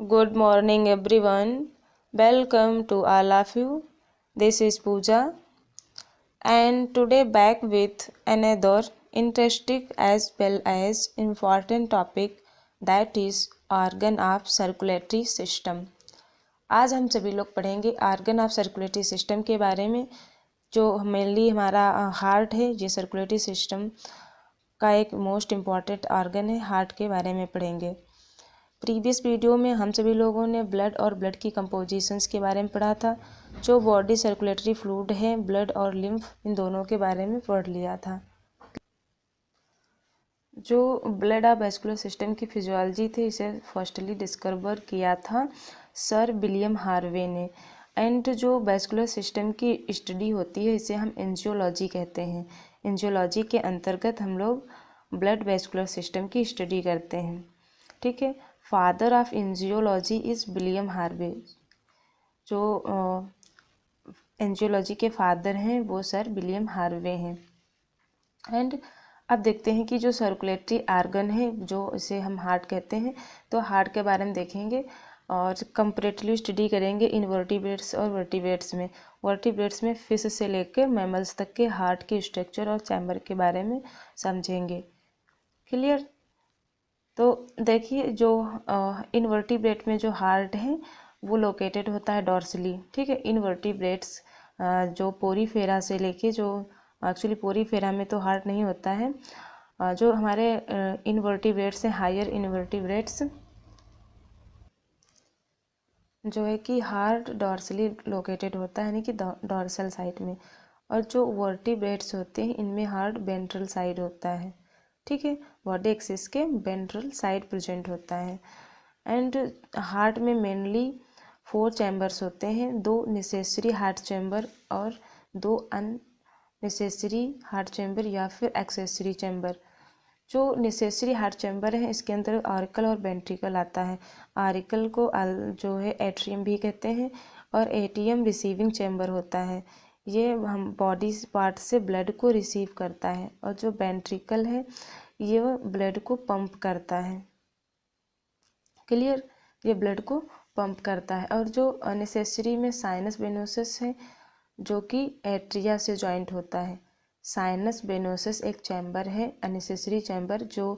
Good morning, everyone. Welcome to all of you. This is Pooja, and today back with another interesting as well as important topic, that is organ of circulatory system. आज हम सभी लोग पढ़ेंगे organ of circulatory system के बारे में। जो mainly हमारा हार्ट है, ये सर्कुलेटरी सिस्टम का एक मोस्ट इम्पॉर्टेंट ऑर्गन है। हार्ट के बारे में पढ़ेंगे। प्रीवियस वीडियो में हम सभी लोगों ने ब्लड और ब्लड की कंपोजिशंस के बारे में पढ़ा था। जो बॉडी सर्कुलेटरी फ्लूइड है, ब्लड और लिम्फ, इन दोनों के बारे में पढ़ लिया था। जो ब्लड ऑफ वैस्कुलर सिस्टम की फिजियोलॉजी थी, इसे फर्स्टली डिस्कवर किया था सर विलियम हार्वे ने। एंड जो वैस्कुलर सिस्टम की स्टडी होती है, इसे हम एंजियोलॉजी कहते हैं। एंजियोलॉजी के अंतर्गत हम लोग ब्लड वैस्कुलर सिस्टम की स्टडी करते हैं। ठीक है। Father of angiology is William Harvey. जो एंजियोलॉजी के फादर हैं वो सर विलियम हार्वे हैं। एंड अब देखते हैं कि जो सर्कुलेटरी आर्गन है, जो इसे हम हार्ट कहते हैं, तो हार्ट के बारे में देखेंगे और कंपैरेटिवली स्टडी करेंगे इनवर्टिब्रेट्स और वर्टिब्रेट्स में। वर्टिब्रेट्स में फिश से लेकर मैमल्स तक के हार्ट के स्ट्रक्चर और चैम्बर के बारे में समझेंगे। क्लियर। तो देखिए, जो इनवर्टिब्रेट में जो हार्ट है वो लोकेटेड होता है डॉर्सली। ठीक है। इनवर्टिब्रेट्स जो पोरीफेरा से लेके, जो एक्चुअली पोरीफेरा में तो हार्ट नहीं होता है, जो हमारे इनवर्टिब्रेट्स हैं, हायर इनवर्टिब्रेट्स, जो है कि हार्ट डॉर्सली लोकेटेड होता है, यानी कि डॉर्सल साइड में। और जो वर्टिब्रेट्स होते हैं, इनमें हार्ट वेंट्रल साइड होता है। ठीक है। बॉडी एक्सिस के वेंट्रल साइड प्रेजेंट होता है। एंड हार्ट में मेनली 4 चैम्बर्स होते हैं, 2 नेसेसरी हार्ट चैम्बर और 2 अननेसेसरी हार्ट चैम्बर या फिर एक्सेसरी चैम्बर। जो नेसेसरी हार्ट चैम्बर है, इसके अंदर ऑरिकल और वेंट्रिकल आता है। ऑरिकल को जो है एट्रियम भी कहते हैं, और एटीएम रिसीविंग चैम्बर होता है। ये हम बॉडी पार्ट से ब्लड को रिसीव करता है। और जो वेंट्रिकल है, ये ब्लड को पंप करता है। क्लियर। ये ब्लड को पंप करता है। और जो अननेसेसरी में साइनस वेनोसस है, जो कि एट्रिया से जॉइंट होता है। साइनस वेनोसस एक चैम्बर है, अननेसेसरी चैम्बर, जो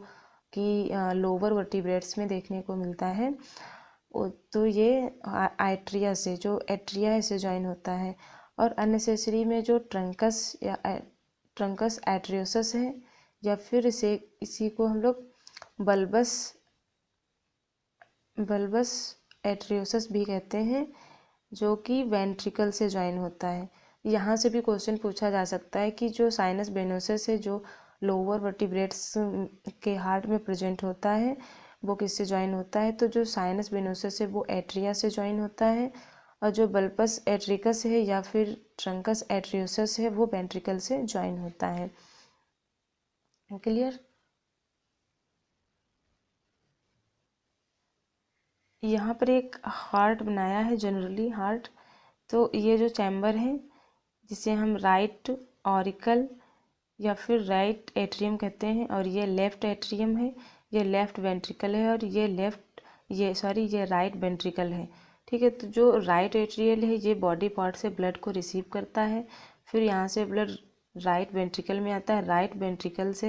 कि लोअर वर्टिब्रेट्स में देखने को मिलता है। तो ये आइट्रिया से, जो एट्रिया से जॉइन होता है। और अननेसेसरी में जो ट्रंकस या ट्रंकस एट्रियोसस है, या फिर इसी को हम लोग बल्बस एट्रियोसस भी कहते हैं, जो कि वेंट्रिकल से जॉइन होता है। यहाँ से भी क्वेश्चन पूछा जा सकता है कि जो साइनस वेनोसस है, जो लोअर वर्टिब्रेट्स के हार्ट में प्रेजेंट होता है, वो किससे जॉइन होता है? तो जो साइनस वेनोसस है वो एट्रिया से जॉइन होता है, और जो बल्बस एट्रिकस है या फिर ट्रंकस एट्रियोसस है, वो वेंट्रिकल से जॉइन होता है। क्लियर। यहाँ पर एक हार्ट बनाया है, जनरली हार्ट। तो ये जो चैम्बर है, जिसे हम राइट ऑरिकल या फिर राइट एट्रियम कहते हैं, और ये लेफ्ट एट्रियम है, ये लेफ्ट वेंट्रिकल है, और ये राइट वेंट्रिकल है। ठीक है। तो जो राइट एट्रियल है, ये बॉडी पार्ट से ब्लड को रिसीव करता है। फिर यहाँ से ब्लड राइट वेंट्रिकल में आता है। राइट वेंट्रिकल से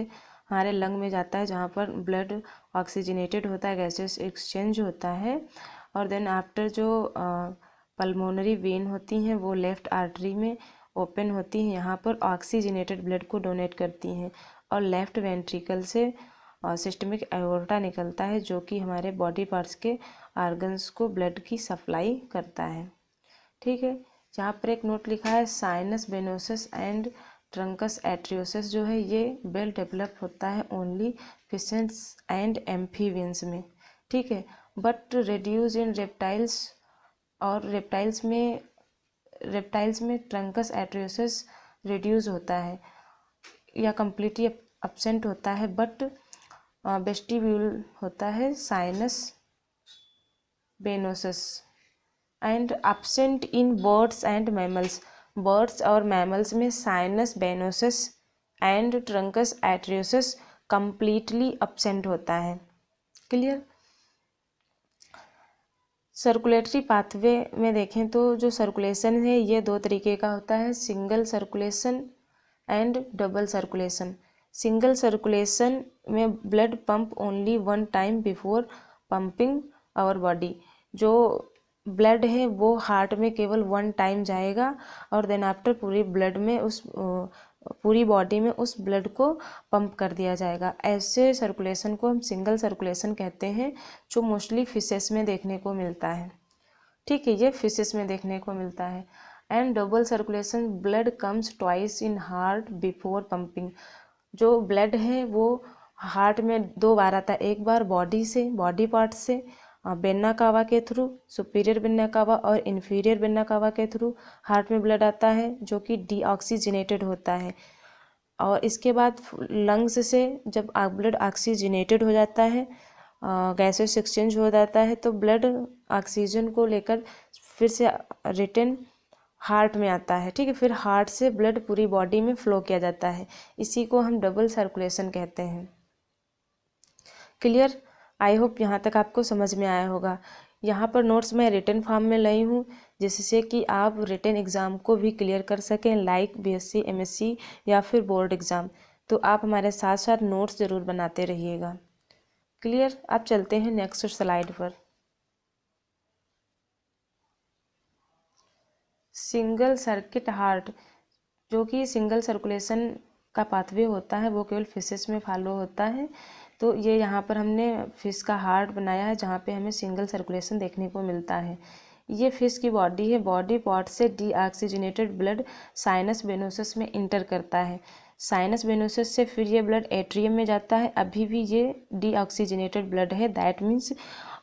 हमारे लंग में जाता है, जहाँ पर ब्लड ऑक्सीजनेटेड होता है, गैसेस एक्सचेंज होता है। और देन आफ्टर जो पल्मोनरी वेन होती हैं, वो लेफ्ट आर्टरी में ओपन होती हैं, यहाँ पर ऑक्सीजनेटेड ब्लड को डोनेट करती हैं। और लेफ्ट वेंट्रिकल से सिस्टमिक एओर्टा निकलता है, जो कि हमारे बॉडी पार्ट्स के ऑर्गन्स को ब्लड की सप्लाई करता है। ठीक है। यहाँ पर एक नोट लिखा है, साइनस वेनोसस एंड ट्रंकस एट्रियोसस जो है, ये वेल डेवलप होता है ओनली फिशेस एंड एम्फीबियंस में। ठीक है। बट रिड्यूस इन रेप्टाइल्स, और रेप्टाइल्स में ट्रंकस एट्रियोसस रिड्यूस होता है या कम्प्लीटली अब्सेंट होता है। बट वेस्टिब्यूल होता है sinus venosus. And absent in birds and mammals. Birds और मैमल्स में sinus venosus and truncus arteriosus completely absent होता है। क्लियर। सर्कुलेटरी पाथवे में देखें तो जो सर्कुलेशन है ये दो तरीके का होता है, single circulation and double circulation. Single circulation में blood pump only one time before pumping our body. जो ब्लड है वो हार्ट में केवल वन टाइम जाएगा और देन आफ्टर पूरी ब्लड में पूरी बॉडी में उस ब्लड को पंप कर दिया जाएगा। ऐसे सर्कुलेशन को हम सिंगल सर्कुलेशन कहते हैं, जो मोस्टली फिशेस में देखने को मिलता है। ठीक है, ये फिशेस में देखने को मिलता है। And double circulation, blood comes twice in heart before pumping. जो ब्लड है वो हार्ट में दो बार आता है, एक बार बॉडी से, बॉडी पार्ट से वेना कावा के थ्रू, सुपीरियर वेना कावा और इन्फीरियर वेना कावा के थ्रू हार्ट में ब्लड आता है, जो कि डीऑक्सीजनेटेड होता है। और इसके बाद लंग्स से जब ब्लड ऑक्सीजनेटेड हो जाता है, गैसेस एक्सचेंज हो जाता है, तो ब्लड ऑक्सीजन को लेकर फिर से रिटर्न हार्ट में आता है। ठीक है, फिर हार्ट से ब्लड पूरी बॉडी में फ्लो किया जाता है। इसी को हम डबल सर्कुलेशन कहते हैं। क्लियर? आई होप यहाँ तक आपको समझ में आया होगा। यहाँ पर नोट्स मैं रिटन फॉर्म में लाई हूँ, जिससे कि आप रिटन एग्ज़ाम को भी क्लियर कर सकें, लाइक बीएससी, एमएससी या फिर बोर्ड एग्ज़ाम। तो आप हमारे साथ साथ नोट्स ज़रूर बनाते रहिएगा। क्लियर? अब चलते हैं नेक्स्ट स्लाइड पर। सिंगल सर्किट हार्ट, जो कि सिंगल सर्कुलेशन का पाथवे होता है, वो केवल फिशेस में फॉलो होता है। तो ये यहाँ पर हमने फिश का हार्ट बनाया है, जहाँ पे हमें सिंगल सर्कुलेशन देखने को मिलता है। ये फिश की बॉडी है, बॉडी पार्ट से डीऑक्सीजनेटेड ब्लड साइनस वेनोसस में इंटर करता है। साइनस वेनोसस से फिर ये ब्लड एट्रियम में जाता है। अभी भी ये डीऑक्सीजनेटेड ब्लड है, दैट मीन्स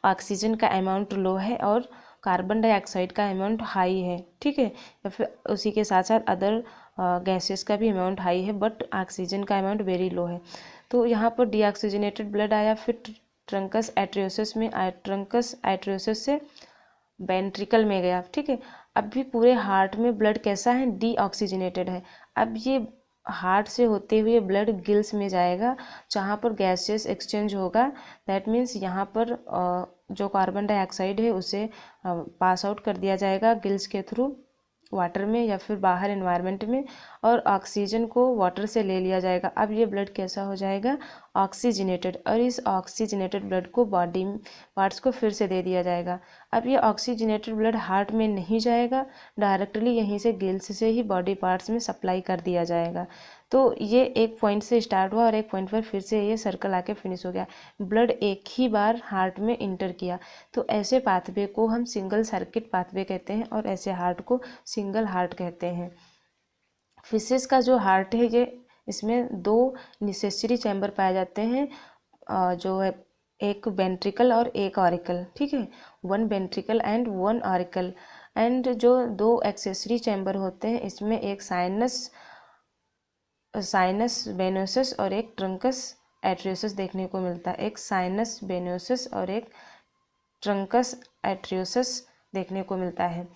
ऑक्सीजन का अमाउंट लो है और कार्बन डाइऑक्साइड का अमाउंट हाई है। ठीक है, या फिर उसी के साथ साथ अदर गैसेस का भी अमाउंट हाई है, बट ऑक्सीजन का अमाउंट वेरी लो है। तो यहाँ पर डीऑक्सीजनेटेड ब्लड आया, फिर ट्रंकस एट्रियोसिस में आया, ट्रंकस एट्रियोसिस से वेंट्रिकल में गया। ठीक है, अब भी पूरे हार्ट में ब्लड कैसा है? डीऑक्सीजनेटेड है। अब ये हार्ट से होते हुए ब्लड गिल्स में जाएगा, जहाँ पर गैसेस एक्सचेंज होगा। दैट मीन्स यहाँ पर जो कार्बन डाइऑक्साइड है उसे पास आउट कर दिया जाएगा गिल्स के थ्रू वाटर में या फिर बाहर एनवायरनमेंट में, और ऑक्सीजन को वाटर से ले लिया जाएगा। अब ये ब्लड कैसा हो जाएगा? ऑक्सीजनेटेड। और इस ऑक्सीजनेटेड ब्लड को बॉडी पार्ट्स को फिर से दे दिया जाएगा। अब ये ऑक्सीजनेटेड ब्लड हार्ट में नहीं जाएगा, डायरेक्टली यहीं से गिल्स से ही बॉडी पार्ट्स में सप्लाई कर दिया जाएगा। तो ये एक पॉइंट से स्टार्ट हुआ और एक पॉइंट पर फिर से ये सर्कल आके फिनिश हो गया। ब्लड एक ही बार हार्ट में इंटर किया। तो ऐसे पाथवे को हम सिंगल सर्किट पाथवे कहते हैं और ऐसे हार्ट को सिंगल हार्ट कहते हैं। फिशेस का जो हार्ट है, ये इसमें दो निसेसरी चैम्बर पाए जाते हैं, जो है एक वेंट्रिकल और एक ऑरिकल। ठीक है, one ventricle and one auricle. And जो दो एक्सेसरी चैम्बर होते हैं, इसमें एक साइनस वेनोसस और एक ट्रंकस एट्रियोसस देखने को मिलता है। एक साइनस वेनोसस और एक ट्रंकस एट्रियोसस देखने को मिलता है।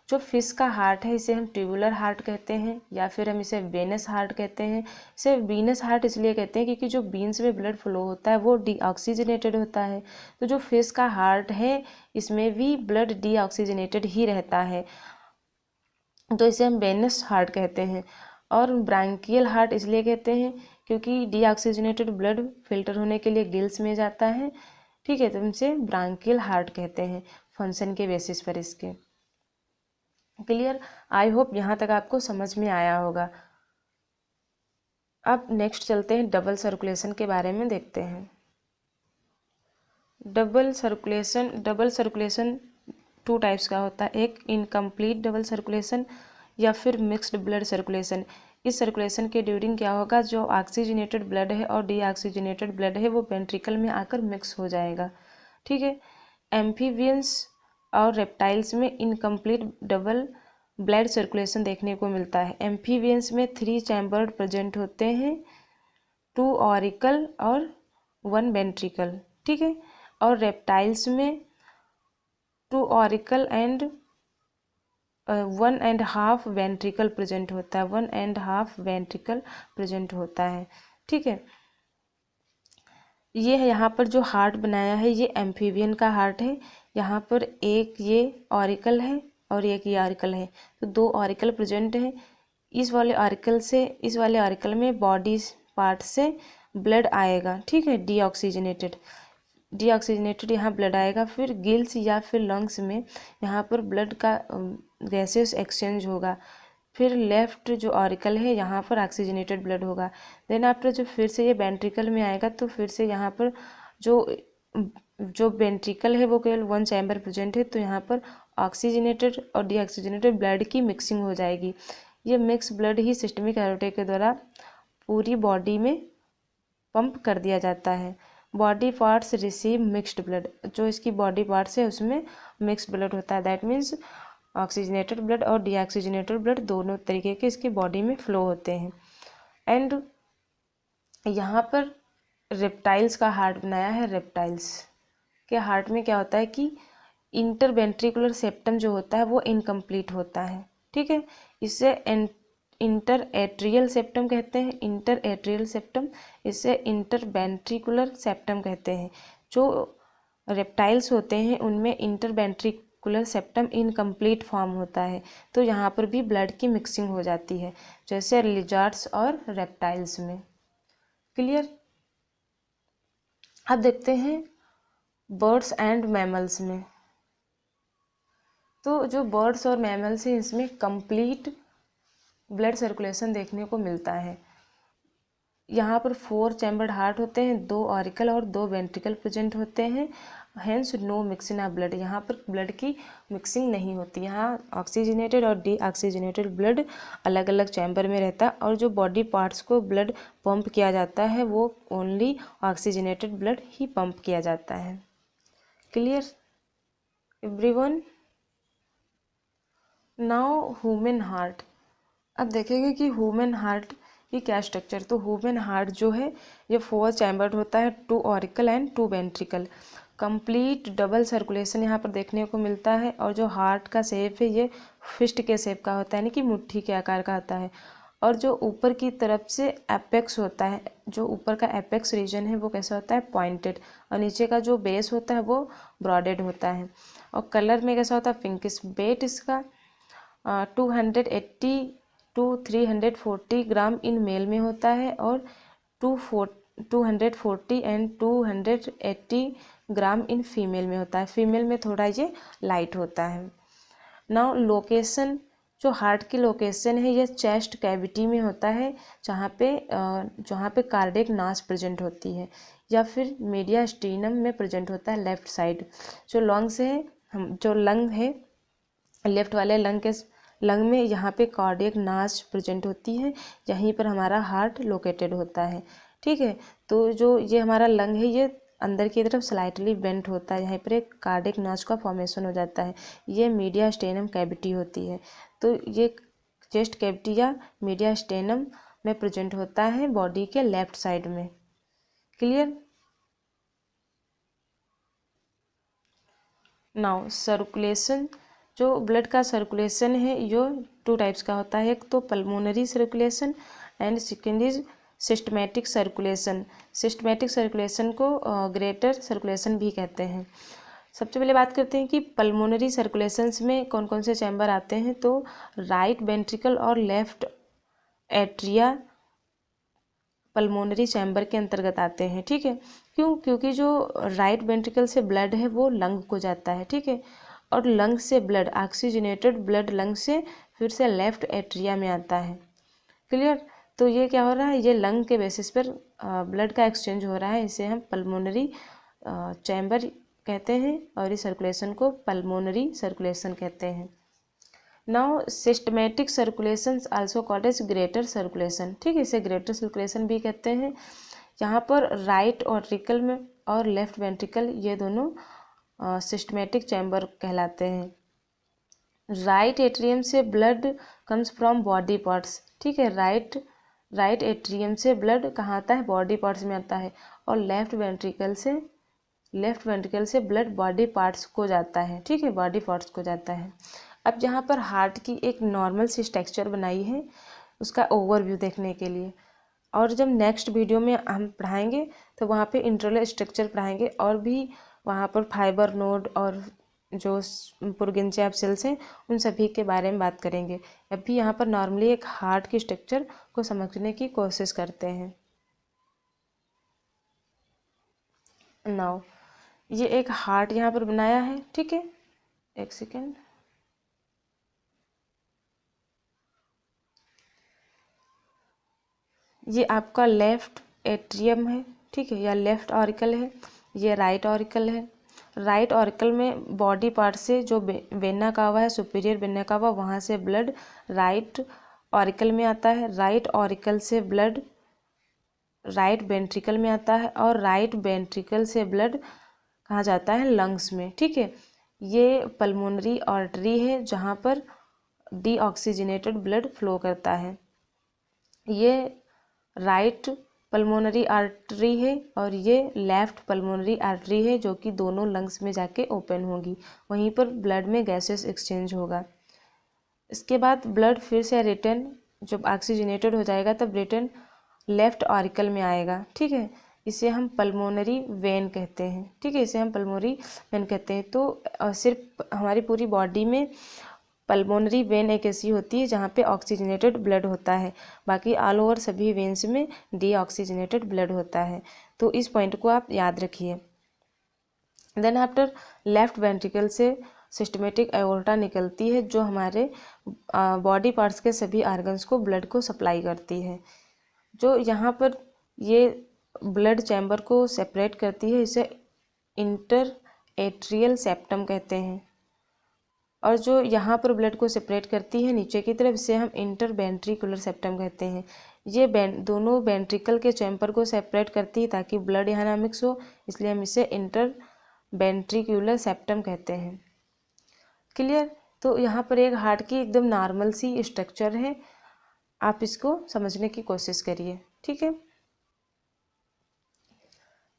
जो फिश का हार्ट है, इसे हम ट्यूबुलर हार्ट कहते हैं या फिर हम इसे वेनस हार्ट कहते हैं। इसे वीनस हार्ट इसलिए कहते हैं क्योंकि जो बीन्स में ब्लड फ्लो होता है वो डीऑक्सीजनेटेड होता है। तो जो फिश का हार्ट है, इसमें भी ब्लड डीऑक्सीजनेटेड ही रहता है, तो इसे हम वेनस हार्ट कहते हैं। और ब्रांकियल हार्ट इसलिए कहते हैं क्योंकि डीऑक्सीजनेटेड ब्लड फिल्टर होने के लिए गिल्स में जाता है। ठीक है, तो इसे ब्रांकियल हार्ट कहते हैं फंक्शन के बेसिस पर इसके। क्लियर? आई होप यहाँ तक आपको समझ में आया होगा। अब नेक्स्ट चलते हैं, डबल सर्कुलेशन के बारे में देखते हैं। डबल सर्कुलेशन टू टाइप्स का होता है, एक इनकम्प्लीट डबल सर्कुलेशन या फिर मिक्स्ड ब्लड सर्कुलेशन। इस सर्कुलेशन के ड्यूरिंग क्या होगा? जो ऑक्सीजनेटेड ब्लड है और डीऑक्सीजनेटेड ब्लड है वो वेंट्रिकल में आकर मिक्स हो जाएगा। ठीक है, एम्फीबियंस और रेप्टाइल्स में इनकम्प्लीट डबल ब्लड सर्कुलेशन देखने को मिलता है। एम्फीबियंस में 3 चैम्बर प्रेजेंट होते हैं, 2 ऑरिकल और 1 वेंट्रिकल। ठीक है, और रेप्टाइल्स में 2 ऑरिकल एंड 1.5 वेंट्रिकल प्रेजेंट होता है, 1.5 वेंट्रिकल प्रेजेंट होता है। ठीक है, ये यहाँ पर जो हार्ट बनाया है ये एम्फीबियन का हार्ट है। यहाँ पर एक ये ऑरिकल है और एक ये ऑरिकल है, तो 2 ऑरिकल प्रेजेंट है। इस वाले ऑरिकल में बॉडी पार्ट से ब्लड आएगा, ठीक है, डीऑक्सीजनेटेड यहाँ ब्लड आएगा। फिर गिल्स या फिर लंग्स में यहाँ पर ब्लड का गैसेस एक्सचेंज होगा। फिर लेफ्ट जो ऑरिकल है यहाँ पर ऑक्सीजनेटेड ब्लड होगा। देन आफ्टर जो फिर से ये वेंट्रिकल में आएगा, तो फिर से यहाँ पर जो वेंट्रिकल है वो केवल 1 चैम्बर प्रेजेंट है, तो यहाँ पर ऑक्सीजनेटेड और डीऑक्सीजनेटेड ब्लड की मिक्सिंग हो जाएगी। ये मिक्स ब्लड ही सिस्टमिक एरोटे के द्वारा पूरी बॉडी में पंप कर दिया जाता है। Body parts receive mixed blood, जो इसकी बॉडी पार्ट्स है उसमें मिक्स्ड ब्लड होता है। दैट मीन्स ऑक्सीजनेटेड ब्लड और डीऑक्सीजनेटेड ब्लड दोनों तरीके के इसकी बॉडी में फ्लो होते हैं। एंड यहाँ पर रेप्टाइल्स का हार्ट बनाया है। रेप्टाइल्स के हार्ट में क्या होता है कि इंटरवेंट्रिकुलर सेप्टम जो होता है वो इनकम्प्लीट होता है, ठीक है। इसे इंटर एट्रियल सेप्टम कहते हैं, इंटर एट्रियल सेप्टम, इसे इंटरवेंट्रिकुलर सेप्टम कहते हैं। जो रेप्टाइल्स होते हैं उनमें इंटरवेंट्रिकुलर सेप्टम इनकम्प्लीट फॉर्म होता है, तो यहाँ पर भी ब्लड की मिक्सिंग हो जाती है, जैसे लिजार्ड्स और रेप्टाइल्स में। क्लियर। अब देखते हैं बर्ड्स एंड मैमल्स में। तो जो बर्ड्स और मैमल्स हैं इसमें कंप्लीट ब्लड सर्कुलेशन देखने को मिलता है। यहाँ पर 4 चैम्बर्ड हार्ट होते हैं, 2 ऑरिकल और 2 वेंट्रिकल प्रेजेंट होते हैं। Hence no mixing of blood, यहाँ पर ब्लड की मिक्सिंग नहीं होती। यहाँ ऑक्सीजनेटेड और डीऑक्सीजनेटेड ब्लड अलग अलग चैम्बर में रहता है, और जो बॉडी पार्ट्स को ब्लड पंप किया जाता है वो ओनली ऑक्सीजनेटेड ब्लड ही पंप किया जाता है। Clear everyone. Now human heart. अब देखेंगे कि ह्यूमन हार्ट की क्या स्ट्रक्चर। तो ह्यूमन हार्ट जो है ये 4 चैम्बर्ड होता है, 2 auricle and 2 ventricle. Complete double circulation यहाँ पर देखने को मिलता है, और जो हार्ट का शेप है ये फिस्ट के शेप का होता है, यानी कि मुट्ठी के आकार का होता है। और जो ऊपर की तरफ से एपेक्स होता है, जो ऊपर का एपेक्स रीजन है वो कैसा होता है, पॉइंटेड, और नीचे का जो बेस होता है वो ब्रॉडेड होता है। और कलर में कैसा होता है, पिंकिश। वेट इसका 280 to 340 ग्राम इन मेल में होता है, और 240 एंड 280 ग्राम इन फीमेल में होता है। फीमेल में थोड़ा ये लाइट होता है। नाउ लोकेशन, जो हार्ट की लोकेशन है ये चेस्ट कैविटी में होता है, जहाँ पे कार्डियक नाच प्रेजेंट होती है, या फिर मीडियास्टिनम में प्रेजेंट होता है लेफ्ट साइड। जो लंग है लेफ्ट वाले लंग में यहाँ पे कार्डियक नाच प्रेजेंट होती है, यहीं पर हमारा हार्ट लोकेटेड होता है, ठीक है। तो जो ये हमारा लंग है ये अंदर की तरफ स्लाइटली बेंट होता है, यहाँ पर एक कार्डियक नाच का फॉर्मेशन हो जाता है, ये मीडियास्टेनम कैविटी होती है। तो ये चेस्ट कैविटी या मीडियास्टेनम में प्रेजेंट होता है बॉडी के लेफ्ट साइड में। क्लियर। नाउ सर्कुलेशन, जो ब्लड का सर्कुलेशन है यो 2 टाइप्स का होता है। एक तो pulmonary circulation and second is systematic circulation. Systematic circulation को ग्रेटर सर्कुलेशन भी कहते हैं। सबसे पहले बात करते हैं कि पल्मोनरी सर्कुलेशंस में कौन कौन से चैम्बर आते हैं। तो राइट वेंट्रिकल और लेफ्ट एट्रिया पल्मोनरी चैम्बर के अंतर्गत आते हैं, ठीक है। क्योंकि जो राइट वेंट्रिकल से ब्लड है वो लंग को जाता है, ठीक है, और लंग से ब्लड ऑक्सीजनेटेड ब्लड लंग से फिर से लेफ्ट एट्रिया में आता है। क्लियर। तो ये क्या हो रहा है, ये लंग के बेसिस पर ब्लड का एक्सचेंज हो रहा है, इसे हम पल्मोनरी चैम्बर कहते हैं, और इस सर्कुलेशन को पल्मोनरी सर्कुलेशन कहते हैं। Now systematic circulation also called as greater circulation, ठीक है, इसे ग्रेटर सर्कुलेशन भी कहते हैं। यहाँ पर राइट ऑट्रिकल में और लेफ्ट वेंट्रिकल ये दोनों सिस्टमैटिक चैम्बर कहलाते हैं। राइट एट्रियम से blood comes from body parts, ठीक है, राइट एट्रियम से ब्लड कहाँ आता है, बॉडी पार्ट्स में आता है, और लेफ्ट वेंट्रिकल से ब्लड बॉडी पार्ट्स को जाता है, ठीक है, बॉडी पार्ट्स को जाता है। अब यहाँ पर हार्ट की एक नॉर्मल सी स्ट्रक्चर बनाई है उसका ओवरव्यू देखने के लिए, और जब नेक्स्ट वीडियो में हम पढ़ाएंगे तो वहाँ पे इंटरनल स्ट्रक्चर पढ़ाएंगे, और भी वहाँ पर फाइबर नोड और जो पुर्गिंचे सेल्स हैं उन सभी के बारे में बात करेंगे। अभी यहाँ पर नॉर्मली एक हार्ट की स्ट्रक्चर को समझने की कोशिश करते हैं। नाउ ये एक हार्ट यहाँ पर बनाया है, ठीक है, एक सेकेंड। ये आपका लेफ्ट एट्रियम है, ठीक है, या लेफ्ट ऑरिकल है। ये राइट ऑरिकल है। राइट ऑरिकल में बॉडी पार्ट से जो वेना कावा है, सुपीरियर वेना कावा, वहाँ से ब्लड राइट ऑरिकल में आता है। राइट ऑरिकल से ब्लड राइट वेंट्रिकल में आता है और राइट वेंट्रिकल से ब्लड कहाँ जाता है, लंग्स में, ठीक है। ये पल्मोनरी आर्टरी है जहाँ पर डीऑक्सीजनेटेड ब्लड फ्लो करता है। ये राइट पल्मोनरी आर्टरी है और ये लेफ्ट पल्मोनरी आर्टरी है जो कि दोनों लंग्स में जाके ओपन होगी, वहीं पर ब्लड में गैसेस एक्सचेंज होगा। इसके बाद ब्लड फिर से रिटर्न, जब ऑक्सीजनेटेड हो जाएगा तब रिटर्न लेफ्ट ऑरिकल में आएगा, ठीक है। इसे हम पल्मोनरी वेन कहते हैं, ठीक है, इसे हम पल्मोनरी वेन कहते हैं। तो सिर्फ हमारी पूरी बॉडी में पल्मोनरी वेन एक ऐसी होती है जहाँ पे ऑक्सीजनेटेड ब्लड होता है, बाकी ऑल ओवर सभी वेन्स में डीऑक्सीजनेटेड ब्लड होता है। तो इस पॉइंट को आप याद रखिए। देन आफ्टर लेफ्ट वेंट्रिकल से सिस्टमेटिक एओर्टा निकलती है जो हमारे बॉडी पार्ट्स के सभी ऑर्गन्स को ब्लड को सप्लाई करती है। जो यहाँ पर ये ब्लड चैम्बर को सेपरेट करती है इसे इंटर एट्रियल सेप्टम कहते हैं, और जो यहाँ पर ब्लड को सेपरेट करती है नीचे की तरफ इसे हम इंटर वेंट्रिकुलर सेप्टम कहते हैं। ये दोनों वेंट्रिकल के चैम्बर को सेपरेट करती है ताकि ब्लड यहाँ ना मिक्स हो, इसलिए हम इसे इंटर वेंट्रिकुलर सेप्टम कहते हैं। क्लियर। तो यहाँ पर एक हार्ट की एकदम नॉर्मल सी स्ट्रक्चर है, आप इसको समझने की कोशिश करिए, ठीक है।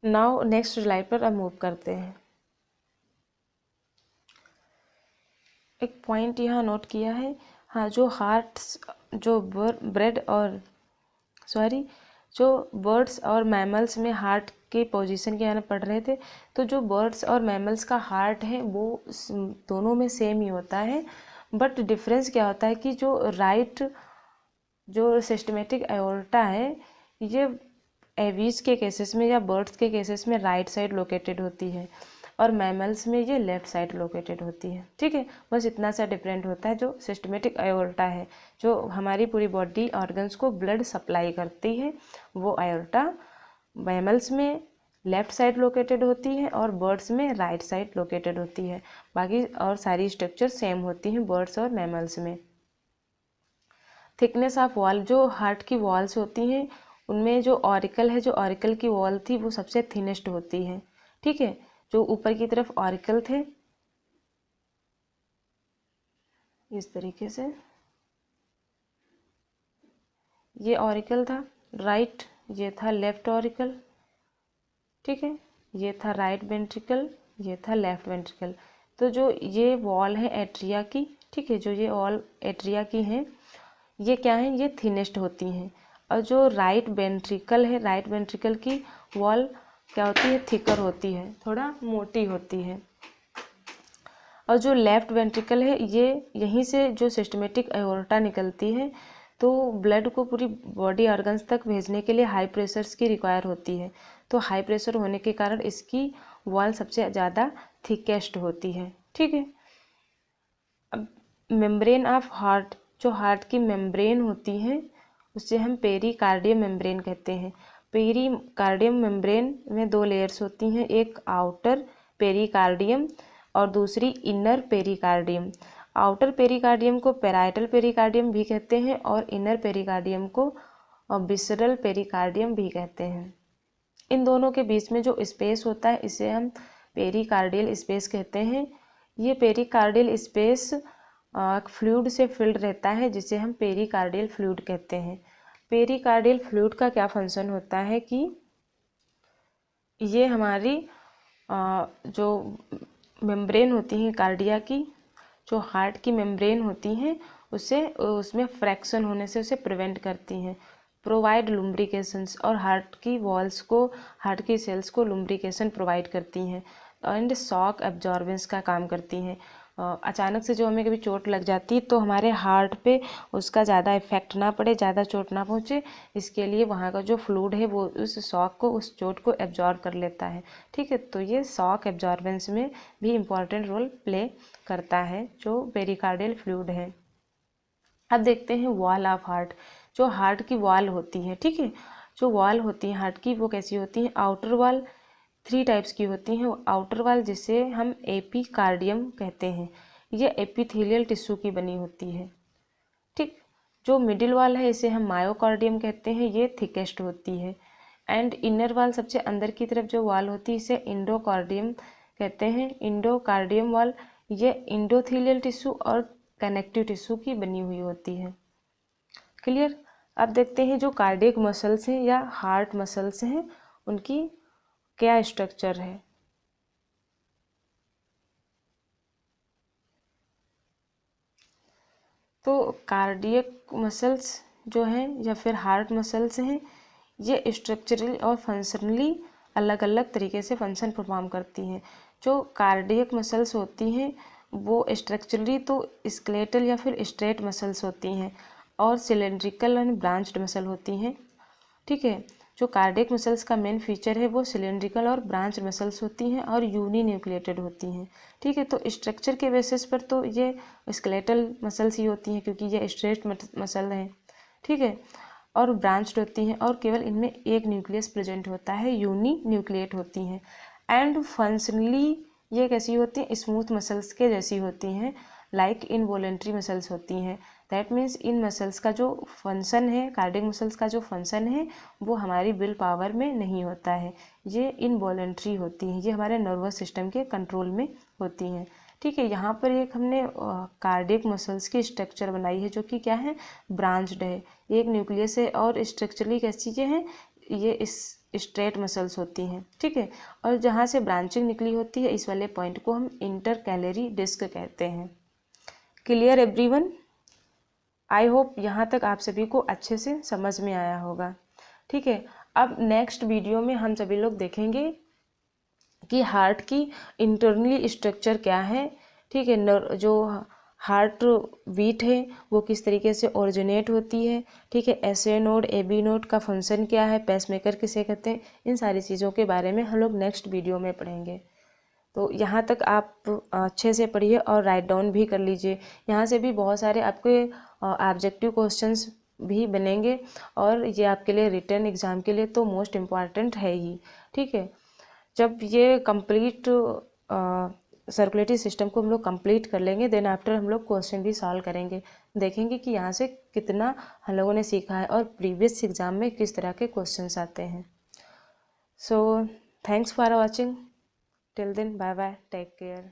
नाउ नेक्स्ट स्लाइड पर अब मूव करते हैं। एक पॉइंट यहाँ नोट किया है, हाँ, जो हार्ट्स जो बर्ड्स और मैमल्स में हार्ट के पोजीशन के यहाँ पढ़ रहे थे, तो जो बर्ड्स और मैमल्स का हार्ट है वो दोनों में सेम ही होता है, बट डिफरेंस क्या होता है कि जो सिस्टमेटिक एओर्टा है ये एवीज के केसेस में या बर्ड्स के केसेस में राइट साइड लोकेटेड होती है और मैमल्स में ये लेफ्ट साइड लोकेटेड होती है, ठीक है। बस इतना सा डिफरेंट होता है। जो सिस्टमेटिक एओर्टा है जो हमारी पूरी बॉडी ऑर्गन्स को ब्लड सप्लाई करती है, वो एओर्टा मैमल्स में लेफ्ट साइड लोकेटेड होती है और बर्ड्स में राइट साइड लोकेटेड होती है। बाकी और सारी स्ट्रक्चर सेम होती हैं बर्ड्स और मैमल्स में। थिकनेस ऑफ वॉल, जो हार्ट की वॉल्स होती हैं उनमें जो ऑरिकल है, जो ऑरिकल की वॉल थी वो सबसे थिनेस्ट होती है, ठीक है। जो ऊपर की तरफ ऑरिकल थे इस तरीके से, ये ऑरिकल था राइट, ये था लेफ्ट ऑरिकल, ठीक है, ये था राइट वेंट्रिकल, ये था लेफ्ट वेंट्रिकल। तो जो ये वॉल है एट्रिया की, ठीक है, जो ये वॉल एट्रिया की हैं ये क्या है, ये थिनेस्ट होती हैं। और जो राइट वेंट्रिकल है, राइट वेंट्रिकल की वॉल क्या होती है, थिकर होती है, थोड़ा मोटी होती है। और जो लेफ्ट वेंट्रिकल है ये यहीं से जो सिस्टमेटिक एओर्टा निकलती है, तो ब्लड को पूरी बॉडी ऑर्गन्स तक भेजने के लिए हाई प्रेशर्स की रिक्वायर होती है। तो हाई प्रेशर होने के कारण इसकी वॉल सबसे ज़्यादा थिकेस्ट होती है, ठीक है। अब मेम्ब्रेन ऑफ हार्ट, जो हार्ट की मेम्ब्रेन होती है उससे हम पेरिकार्डियम मेम्ब्रेन कहते हैं। पेरिकार्डियम मेम्ब्रेन में दो लेयर्स होती हैं, एक आउटर पेरिकार्डियम और दूसरी इनर पेरिकार्डियम। आउटर पेरिकार्डियम को पेराइटल पेरिकार्डियम भी कहते हैं और इनर पेरिकार्डियम को विसरल पेरिकार्डियम भी कहते हैं। इन दोनों के बीच में जो स्पेस होता है इसे हम पेरिकार्डियल स्पेस कहते हैं। ये पेरिकार्डियल स्पेस फ्लूइड से फिल्ड रहता है जिसे हम पेरिकार्डियल फ्लूइड कहते हैं। पेरिकार्डियल फ्लूइड का क्या फंक्शन होता है कि ये हमारी जो मेम्ब्रेन होती हैं कार्डिया की, जो हार्ट की मेम्ब्रेन होती हैं उसमें फ्रैक्शन होने से उसे प्रिवेंट करती हैं, प्रोवाइड लुम्ब्रिकेशंस, और हार्ट की वॉल्स को, हार्ट की सेल्स को लुम्ब्रिकेशन प्रोवाइड करती हैं। एंड शॉक एब्जॉर्बेंस का काम करती हैं। अचानक से जो हमें कभी चोट लग जाती है तो हमारे हार्ट पे उसका ज़्यादा इफेक्ट ना पड़े, ज़्यादा चोट ना पहुँचे, इसके लिए वहाँ का जो फ्लूइड है वो उस शॉक को, उस चोट को एब्जॉर्ब कर लेता है। ठीक है, तो ये शॉक एब्जॉर्बेंस में भी इम्पॉर्टेंट रोल प्ले करता है जो पेरिकार्डियल फ्लूइड है। अब देखते हैं वॉल ऑफ हार्ट, जो हार्ट की वॉल होती है। ठीक है, जो वॉल होती है हार्ट की वो कैसी होती है? आउटर वॉल 3 टाइप्स की होती हैं। आउटर वॉल जिसे हम एपिकार्डियम कहते हैं, ये एपिथेलियल टिश्यू की बनी होती है। ठीक, जो मिडिल वॉल है इसे हम मायोकार्डियम कहते हैं, ये थिकेस्ट होती है। एंड इनर वॉल सबसे अंदर की तरफ जो वॉल होती है इसे इंडोकार्डियम कहते हैं। इंडोकार्डियम वॉल ये इंडोथेलियल टिश्यू और कनेक्टिव टिश्यू की बनी हुई होती है। क्लियर? अब देखते हैं जो कार्डियक मसल्स हैं या हार्ट मसल्स हैं उनकी क्या स्ट्रक्चर है। तो कार्डियक मसल्स जो हैं या फिर हार्ट मसल्स हैं, ये स्ट्रक्चरली और फंक्शनली अलग अलग तरीके से फंक्शन परफॉर्म करती हैं। जो कार्डियक मसल्स होती हैं वो स्ट्रक्चरली तो स्केलेटल या फिर स्ट्रेट मसल्स होती हैं और सिलेंड्रिकल एंड ब्रांच्ड मसल होती हैं। ठीक है, जो कार्डियक मसल्स का मेन फीचर है वो सिलेंड्रिकल और ब्रांच मसल्स होती हैं और यूनी न्यूक्लिएटेड होती हैं। ठीक है, तो स्ट्रक्चर के बेसिस पर तो ये स्केलेटल मसल्स ही होती हैं क्योंकि ये स्ट्रेट मसल हैं। ठीक है, और ब्रांच्ड होती हैं और केवल इनमें एक न्यूक्लियस प्रेजेंट होता है, यूनी न्यूक्लिएट होती हैं। एंड फंक्शनली ये कैसी होती हैं? स्मूथ मसल्स के जैसी होती हैं, लाइक इनवॉलेंट्री मसल्स होती हैं। दैट मीन्स इन मसल्स का जो फंक्शन है, कार्डियक मसल्स का जो फंक्शन है वो हमारी विल पावर में नहीं होता है, ये इनवॉलेंट्री होती हैं, ये हमारे नर्वस सिस्टम के कंट्रोल में होती हैं। ठीक है, यहाँ पर एक हमने कार्डियक मसल्स की स्ट्रक्चर बनाई है जो कि क्या है? ब्रांच्ड है, एक न्यूक्लियस है और स्ट्रक्चरली कैसी ये है? ये इस स्ट्रेट मसल्स होती हैं। ठीक है, और जहाँ से ब्रांचिंग निकली होती है इस वाले पॉइंट को हम इंटरकैलरी डिस्क कहते हैं। Clear everyone? आई होप यहाँ तक आप सभी को अच्छे से समझ में आया होगा। ठीक है, अब नेक्स्ट वीडियो में हम सभी लोग देखेंगे कि हार्ट की इंटरनली स्ट्रक्चर क्या है। ठीक है, जो हार्ट बीट है वो किस तरीके से ओरिजिनेट होती है। ठीक है, SA नोड AB नोड का फंक्शन क्या है, पेसमेकर किसे कहते हैं, इन सारी चीज़ों के बारे में हम लोग नेक्स्ट वीडियो में पढ़ेंगे। तो यहाँ तक आप अच्छे से पढ़िए और राइट डाउन भी कर लीजिए। यहाँ से भी बहुत सारे आपके ऑब्जेक्टिव क्वेश्चंस भी बनेंगे और ये आपके लिए रिटन एग्ज़ाम के लिए तो मोस्ट इम्पॉर्टेंट है ही। ठीक है, जब ये कंप्लीट सर्कुलेटरी सिस्टम को हम लोग कंप्लीट कर लेंगे देन आफ्टर हम लोग क्वेश्चन भी सॉल्व करेंगे, देखेंगे कि यहाँ से कितना हम लोगों ने सीखा है और प्रीवियस एग्ज़ाम में किस तरह के क्वेश्चंस आते हैं। So thanks for watching, till then bye bye, take care.